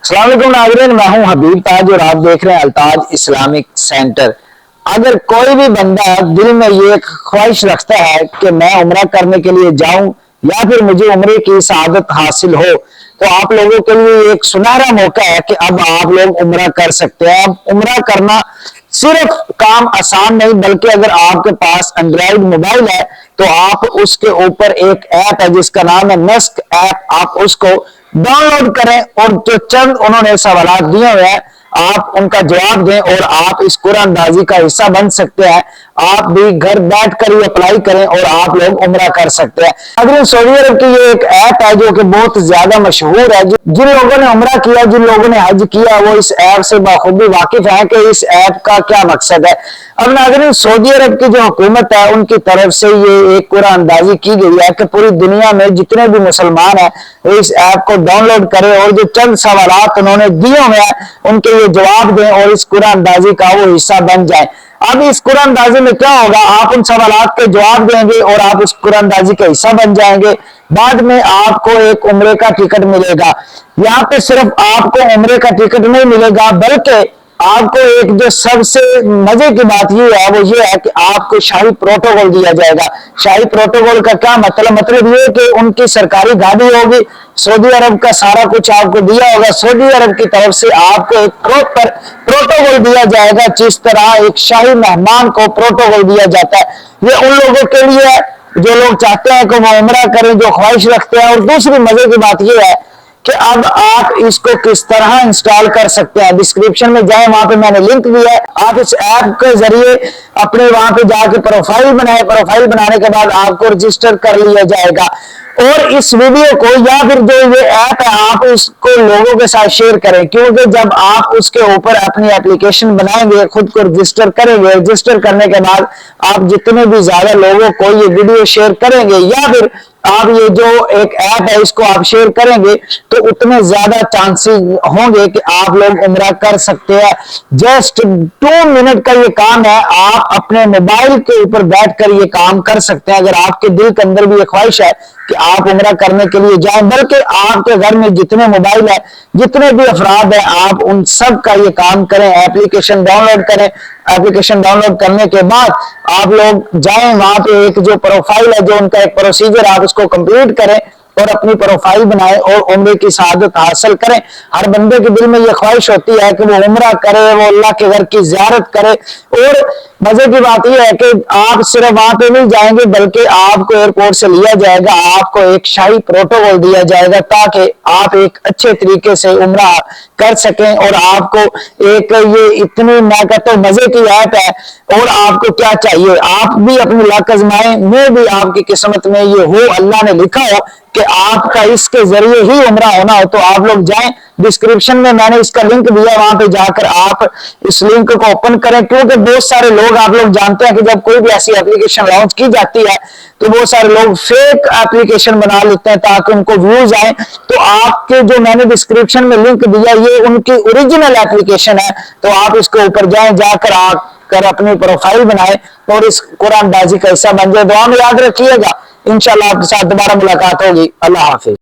अस्सलाम वालेकुम नाज़रीन, मैं हूं हबीब ताज और आप देख रहे हैं अल्ताज इस्लामिक सेंटर। अगर कोई भी बंदा दिल में ये ख्वाहिश रखता है कि मैं उम्रा करने के लिए जाऊं या फिर मुझे उम्रे की सआदत हासिल हो, तो आप लोगों के लिए एक सुनहरा मौका है कि अब आप लोग उम्रा कर सकते हैं। अब उम्रा करना सिर्फ काम आसान नहीं, बल्कि अगर आपके पास एंड्रॉइड मोबाइल है तो आप उसके ऊपर एक ऐप है जिसका नाम है नस्क ऐप, आप उसको डाउनलोड करें और जो चंद उन्होंने सवाल दिए हुए हैं आप उनका जवाब दें और आप इस कुरानदाजी का हिस्सा बन सकते हैं। आप भी घर बैठ कर ही अप्लाई करें और आप लोग उम्रा कर सकते हैं। अगर सऊदी अरब की ये एक ऐप है जो कि बहुत ज्यादा मशहूर है। जिन लोगों ने उम्रा किया, जिन लोगों ने हज किया, वो इस ऐप से बाखूबी वाकिफ है कि इस ऐप का क्या मकसद है। अब नाज़रीन, सऊदी अरब की जो हुकूमत है उनकी तरफ से ये एक कुरानदाजी की गई है कि पूरी दुनिया में जितने भी मुसलमान हैं वो इस ऐप को डाउनलोड करें और जो चंद सवालात उन्होंने दिए हुए हैं उनके ये जवाब दें और इस कुरानदाजी का वो हिस्सा बन जाए। अब इस कुरानदाजी में क्या होगा, आप उन सवालात के जवाब देंगे और आप उस कुरानदाजी का हिस्सा बन जाएंगे। बाद में आपको एक उम्रे का टिकट मिलेगा। यहाँ पे सिर्फ आपको उम्रे का टिकट नहीं मिलेगा, बल्कि आपको एक जो सबसे मजे की बात ये है कि आपको शाही प्रोटोकॉल दिया जाएगा। शाही प्रोटोकॉल का क्या मतलब ये कि उनकी सरकारी गाड़ी होगी, सऊदी अरब का सारा कुछ आपको दिया होगा। सऊदी अरब की तरफ से आपको एक प्रॉपर प्रोटोकॉल दिया जाएगा, जिस तरह एक शाही मेहमान को प्रोटोकॉल दिया जाता है। ये उन लोगों के लिए है जो लोग चाहते हैं कि वो उम्रा करें, जो ख्वाहिश रखते हैं। और दूसरी मजे की बात यह है कि अब आप इसको किस तरह इंस्टॉल कर सकते हैं। डिस्क्रिप्शन में जाए, वहां पे मैंने लिंक दिया है। आप इस ऐप के जरिए अपने वहां पे जाके प्रोफाइल बनाए, प्रोफाइल बनाने के बाद आपको रजिस्टर कर लिया जाएगा और इस वीडियो को या फिर जो ये ऐप है आप इसको लोगों के साथ शेयर करें, क्योंकि जब आप उसके ऊपर अपनी एप्लीकेशन बनाएंगे, खुद को रजिस्टर करेंगे, रजिस्टर करने के बाद आप जितने भी ज्यादा लोगों को ये वीडियो शेयर करेंगे या फिर आप ये जो एक ऐप है इसको आप शेयर करेंगे तो उतने ज्यादा चांसेस होंगे कि आप लोग उम्रा कर सकते हैं। जस्ट 2 मिनट का ये काम है, आप अपने मोबाइल के ऊपर बैठकर ये काम कर सकते हैं। अगर आपके दिल के अंदर भी ये ख्वाहिश है कि आप उम्रा करने के लिए जाएं, बल्कि आपके घर में जितने मोबाइल है, जितने भी अफराद है, आप उन सब का ये काम करें। एप्लीकेशन डाउनलोड करें। एप्लीकेशन डाउनलोड करने के बाद आप लोग जाएं, वहां पे एक जो प्रोफाइल है, जो उनका एक प्रोसीजर, आप उसको कंप्लीट करें और अपनी प्रोफाइल बनाए और उम्रे की सआदत हासिल करें। हर बंदे के दिल में यह ख्वाहिश होती है कि वो उम्रा करे, वो अल्लाह के घर की ज़ियारत करे। और मजे की बात यह है कि आप सिर्फ वहां पे नहीं जाएंगे, बल्कि आपको एयरपोर्ट से लिया जाएगा, आपको एक शाही प्रोटोकॉल दिया जाएगा ताकि आप एक अच्छे तरीके से उम्रा कर सकें। और आपको एक ये इतनी, मैं कहता हूँ, मजे की ऐप है। और आपको क्या चाहिए, आप भी अपनी लक आजमाएं, मैं भी आपकी किस्मत में ये हो, अल्लाह ने लिखा हो कि आपका इसके जरिए ही उम्रा होना हो, तो आप लोग जाएं। डिस्क्रिप्शन में मैंने इसका लिंक दिया, वहां पे जाकर आप इस लिंक को ओपन करें, क्योंकि बहुत सारे लोग, आप लोग जानते हैं कि जब कोई भी ऐसी एप्लीकेशन लॉन्च की जाती है तो बहुत सारे लोग फेक एप्लीकेशन बना लेते हैं ताकि उनको व्यूज आए। तो आपके जो मैंने डिस्क्रिप्शन में लिंक दिया ये उनकी ओरिजिनल एप्लीकेशन है, तो आप इसके ऊपर जाएं, जाकर आकर अपनी प्रोफाइल बनाए और इस कुरानदाजी का हिस्सा बन जाए। दुआ में याद रखिएगा, इंशाल्लाह आपके साथ दोबारा मुलाकात होगी। अल्लाह हाफिज।